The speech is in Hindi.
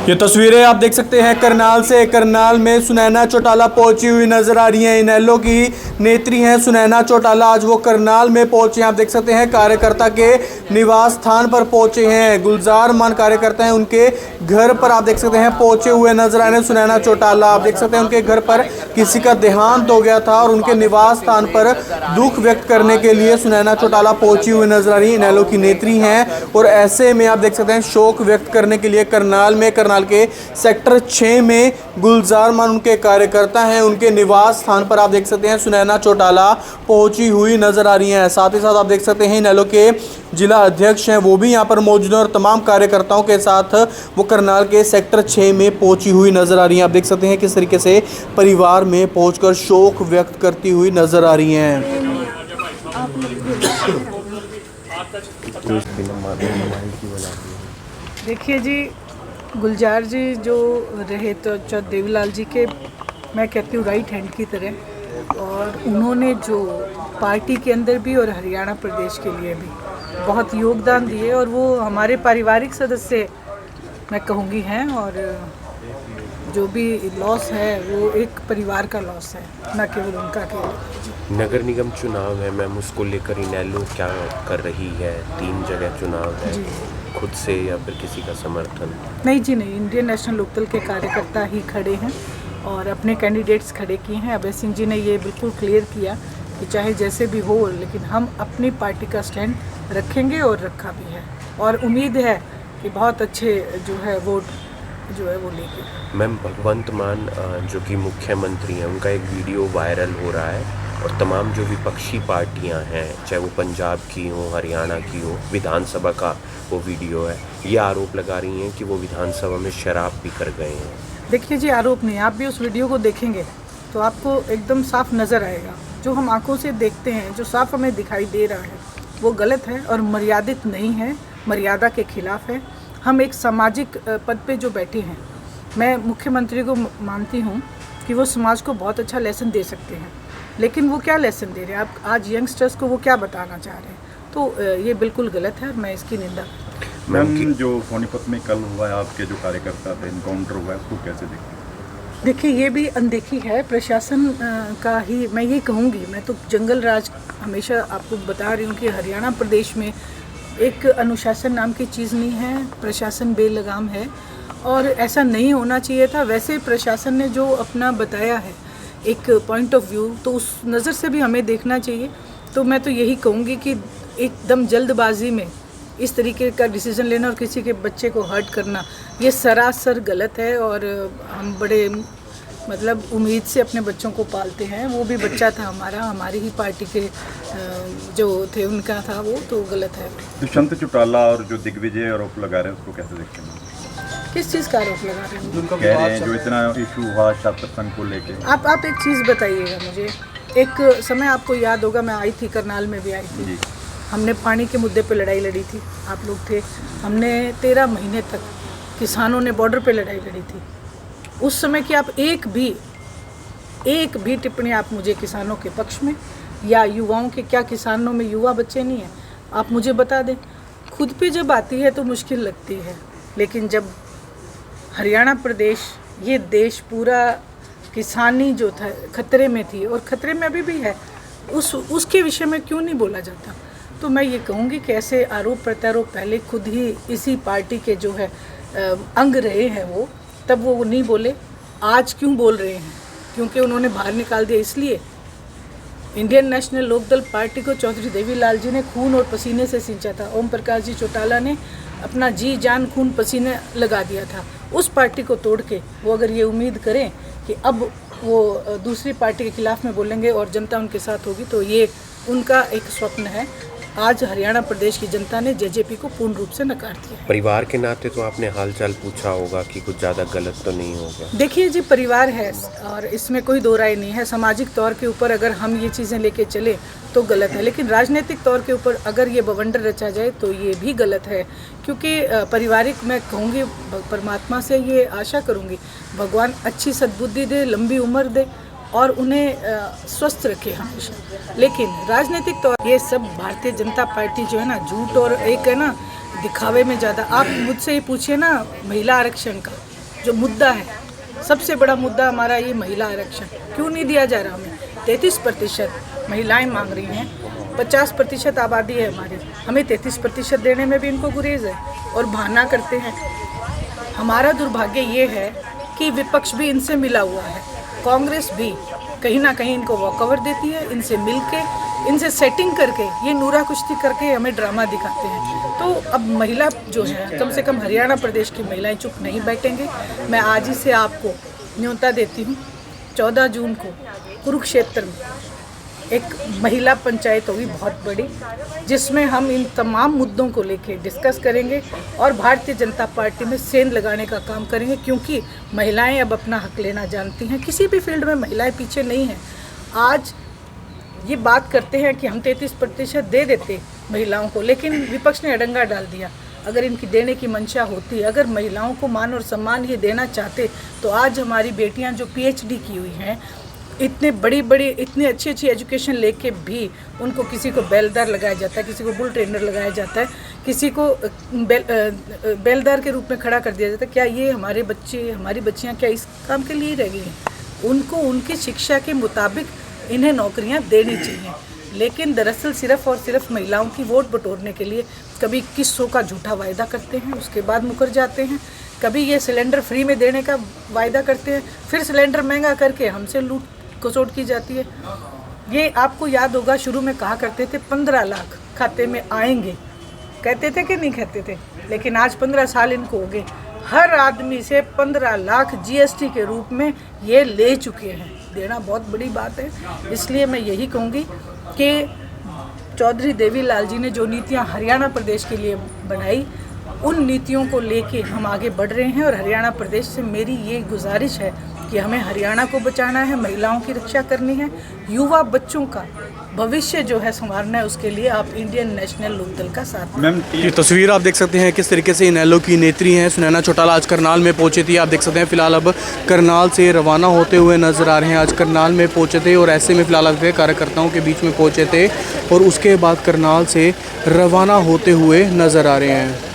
ये तस्वीरें आप देख सकते हैं करनाल से। करनाल में सुनैना चौटाला पहुंची हुई नजर आ रही हैं। इनेलो की नेत्री हैं सुनैना चौटाला। आज वो करनाल में पहुंचे हैं। आप देख सकते हैं कार्यकर्ता के निवास स्थान पर पहुंचे हैं। गुलजार मान कार्यकर्ता हैं, उनके घर पर आप देख सकते हैं पहुंचे हुए नजर आ रहे हैं सुनैना चौटाला। आप देख सकते हैं उनके घर पर किसी का देहांत हो गया था और उनके निवास स्थान पर दुख व्यक्त करने के लिए सुनैना चौटाला पहुंची हुई नजर आ रही है। इनेलो की नेत्री हैं और ऐसे में आप देख सकते हैं शोक व्यक्त करने के लिए करनाल के सेक्टर 6 में गुलजार मान उनके कार्यकर्ता हैं, उनके निवास स्थान पर आप देख सकते हैं सुनैना चौटाला पहुंची हुई नजर आ रही हैं। साथ ही साथ आप देख सकते हैं इनेलो के जिला अध्यक्ष हैं वो भी यहां पर मौजूद हैं और तमाम कार्यकर्ताओं के साथ वो करनाल के सेक्टर 6 में पहुंची हुई नजर आ रही हैं। आप देख सकते हैं किस तरीके से परिवार में पहुंचकर शोक व्यक्त करती हुई नजर आ रही हैं। देखिए जी, गुलजार जी जो रहे तो देवीलाल जी के, मैं कहती हूँ राइट हैंड की तरह, और उन्होंने जो पार्टी के अंदर भी और हरियाणा प्रदेश के लिए भी बहुत योगदान दिए और वो हमारे पारिवारिक सदस्य मैं कहूँगी हैं, और जो भी लॉस है वो एक परिवार का लॉस है, न केवल उनका केवल। नगर निगम चुनाव है मैम, उसको लेकर इनेलो क्या कर रही है? 3 जगह चुनाव है, खुद से या फिर किसी का समर्थन? नहीं जी नहीं, इंडियन नेशनल लोकदल के कार्यकर्ता ही खड़े हैं और अपने कैंडिडेट्स खड़े किए हैं। अभय सिंह जी ने ये बिल्कुल क्लियर किया कि चाहे जैसे भी हो लेकिन हम अपनी पार्टी का स्टैंड रखेंगे और रखा भी है, और उम्मीद है कि बहुत अच्छे जो है वोट जो है वो लेंगे। मैम भगवंत मान जो कि मुख्यमंत्री हैं, उनका एक वीडियो वायरल हो रहा है और तमाम जो विपक्षी पार्टियां हैं, चाहे वो पंजाब की हो, हरियाणा की हो, विधानसभा का वो वीडियो है, ये आरोप लगा रही हैं कि वो विधानसभा में शराब पी कर गए हैं। देखिए जी, आरोप नहीं, आप भी उस वीडियो को देखेंगे तो आपको एकदम साफ नज़र आएगा। जो हम आंखों से देखते हैं, जो साफ हमें दिखाई दे रहा है, वो गलत है और मर्यादित नहीं है, मर्यादा के खिलाफ है। हम एक सामाजिक पद पे जो बैठे हैं, मैं मुख्यमंत्री को मानती हूँ कि वो समाज को बहुत अच्छा लेसन दे सकते हैं, लेकिन वो क्या लेसन दे रहे हैं आप आज यंगस्टर्स को, वो क्या बताना चाह रहे हैं? तो ये बिल्कुल गलत है और मैं इसकी निंदा। मैम जो सोनीपत में कल हुआ है, आपके जो कार्यकर्ता थे, इनकाउंटर हुआ है, उसको कैसे देखते हैं? देखिए, ये भी अनदेखी है प्रशासन का ही, मैं ये कहूँगी। मैं तो जंगल राज हमेशा आपको बता रही हूँ कि हरियाणा प्रदेश में एक अनुशासन नाम की चीज़ नहीं है, प्रशासन बेलगाम है और ऐसा नहीं होना चाहिए था। वैसे प्रशासन ने जो अपना बताया है एक पॉइंट ऑफ व्यू, तो उस नज़र से भी हमें देखना चाहिए। तो मैं तो यही कहूँगी कि एकदम जल्दबाजी में इस तरीके का डिसीज़न लेना और किसी के बच्चे को हर्ट करना, ये सरासर गलत है। और हम बड़े मतलब उम्मीद से अपने बच्चों को पालते हैं, वो भी बच्चा था हमारा, हमारी ही पार्टी के जो थे उनका था, वो तो गलत है। दुष्यंत चौटाला और जो दिग्विजय आरोप लगा रहे हैं, उसको कैसे देखते हैं? किस चीज़ का आरोप लगा रहे हैं? कह रहे हैं जो इतना इशू हुआ छात्र संघ को लेके। आप एक चीज़ बताइएगा मुझे। एक समय आपको याद होगा, मैं आई थी, करनाल में भी आई थी, हमने पानी के मुद्दे पे लड़ाई लड़ी थी, आप लोग थे। हमने 13 महीने तक किसानों ने बॉर्डर पे लड़ाई लड़ी थी। उस समय की आप एक भी टिप्पणी आप मुझे किसानों के पक्ष में या युवाओं के, क्या किसानों में युवा बच्चे नहीं हैं, आप मुझे बता दें। खुद पे जब आती है तो मुश्किल लगती है, लेकिन जब हरियाणा प्रदेश, ये देश पूरा किसानी जो था खतरे में थी और खतरे में अभी भी है, उसके विषय में क्यों नहीं बोला जाता? तो मैं ये कहूँगी कि ऐसे आरोप प्रत्यारोप पहले खुद ही इसी पार्टी के जो है अंग रहे हैं, वो तब वो नहीं बोले, आज क्यों बोल रहे हैं? क्योंकि उन्होंने बाहर निकाल दिया इसलिए। इंडियन नेशनल लोकदल पार्टी को चौधरी देवीलाल जी ने खून और पसीने से सींचा था। ओम प्रकाश जी चौटाला ने अपना जी जान खून पसीने लगा दिया था। उस पार्टी को तोड़ के वो अगर ये उम्मीद करें कि अब वो दूसरी पार्टी के खिलाफ में बोलेंगे और जनता उनके साथ होगी, तो ये उनका एक स्वप्न है। आज हरियाणा प्रदेश की जनता ने जेजेपी को पूर्ण रूप से नकार दिया। परिवार के नाते तो आपने हालचाल पूछा होगा कि कुछ ज़्यादा गलत तो नहीं हो गया? देखिए जी, परिवार है और इसमें कोई दो राय नहीं है। सामाजिक तौर के ऊपर अगर हम ये चीज़ें लेके चले तो गलत है, लेकिन राजनीतिक तौर के ऊपर अगर ये बवंडर रचा जाए तो ये भी गलत है। क्योंकि पारिवारिक, मैं कहूँगी परमात्मा से ये आशा करूँगी भगवान अच्छी सद्बुद्धि दे, लंबी उम्र दे और उन्हें स्वस्थ रखे हमेशा। लेकिन राजनीतिक तौर ये सब भारतीय जनता पार्टी जो है ना, झूठ और एक है ना दिखावे में ज़्यादा। आप मुझसे ही पूछिए ना महिला आरक्षण का, जो मुद्दा है, सबसे बड़ा मुद्दा हमारा ये महिला आरक्षण क्यों नहीं दिया जा रहा हमें। 33% महिलाएं मांग रही हैं, 50% आबादी है हमारी, हमें 33% देने में भी इनको गुरेज है और बहाना करते हैं। हमारा दुर्भाग्य ये है कि विपक्ष भी इनसे मिला हुआ है, कांग्रेस भी कहीं ना कहीं इनको वॉकओवर देती है, इनसे मिलके, इनसे सेटिंग करके, ये नूरा कुश्ती करके हमें ड्रामा दिखाते हैं। तो अब महिला जो है, कम से कम हरियाणा प्रदेश की महिलाएं चुप नहीं बैठेंगे। मैं आज ही से आपको न्योता देती हूँ, 14 जून को कुरुक्षेत्र में एक महिला पंचायत होगी बहुत बड़ी, जिसमें हम इन तमाम मुद्दों को लेके डिस्कस करेंगे और भारतीय जनता पार्टी में सेंध लगाने का काम करेंगे, क्योंकि महिलाएं अब अपना हक लेना जानती हैं। किसी भी फील्ड में महिलाएं पीछे नहीं हैं। आज ये बात करते हैं कि हम 33% दे देते महिलाओं को, लेकिन विपक्ष ने अडंगा डाल दिया। अगर इनकी देने की मंशा होती, अगर महिलाओं को मान और सम्मान ये देना चाहते, तो आज हमारी बेटियां जो PhD की हुई हैं, इतने बड़ी इतनी अच्छी एजुकेशन लेके भी उनको किसी को बेलदार लगाया जाता है, किसी को बुल ट्रेनर लगाया जाता है, किसी को बेलदार के रूप में खड़ा कर दिया जाता है। क्या ये हमारे बच्चे, हमारी बच्चियां क्या इस काम के लिए रह गई हैं? उनको उनकी शिक्षा के मुताबिक इन्हें नौकरियां देनी चाहिए, लेकिन दरअसल सिर्फ और सिर्फ महिलाओं की वोट बटोरने के लिए कभी 2100 का झूठा वायदा करते हैं, उसके बाद मुकर जाते हैं। कभी ये सिलेंडर फ्री में देने का वायदा करते हैं, फिर सिलेंडर महंगा करके हमसे लूट खसोट की जाती है। ये आपको याद होगा, शुरू में कहा करते थे 15 लाख खाते में आएंगे, कहते थे कि नहीं कहते थे, लेकिन आज 15 साल इनको हो गए। हर आदमी से 15 लाख GST के रूप में ये ले चुके हैं। देना बहुत बड़ी बात है। इसलिए मैं यही कहूँगी कि चौधरी देवीलाल जी ने जो नीतियाँ हरियाणा प्रदेश के लिए बनाई, उन नीतियों को लेके हम आगे बढ़ रहे हैं। और हरियाणा प्रदेश से मेरी ये गुजारिश है कि हमें हरियाणा को बचाना है, महिलाओं की रक्षा करनी है, युवा बच्चों का भविष्य जो है संवारना है, उसके लिए आप इंडियन नेशनल लोकदल का साथ दें। ये तस्वीर आप देख सकते हैं किस तरीके से इनेलो की नेत्री हैं सुनैना चौटाला आज करनाल में पहुंची थी। आप देख सकते हैं फिलहाल अब करनाल से रवाना होते हुए नजर आ रहे हैं। आज करनाल में पहुंचे थे और ऐसे में फिलहाल कार्यकर्ताओं के बीच में पहुंचे थे और उसके बाद करनाल से रवाना होते हुए नजर आ रहे हैं।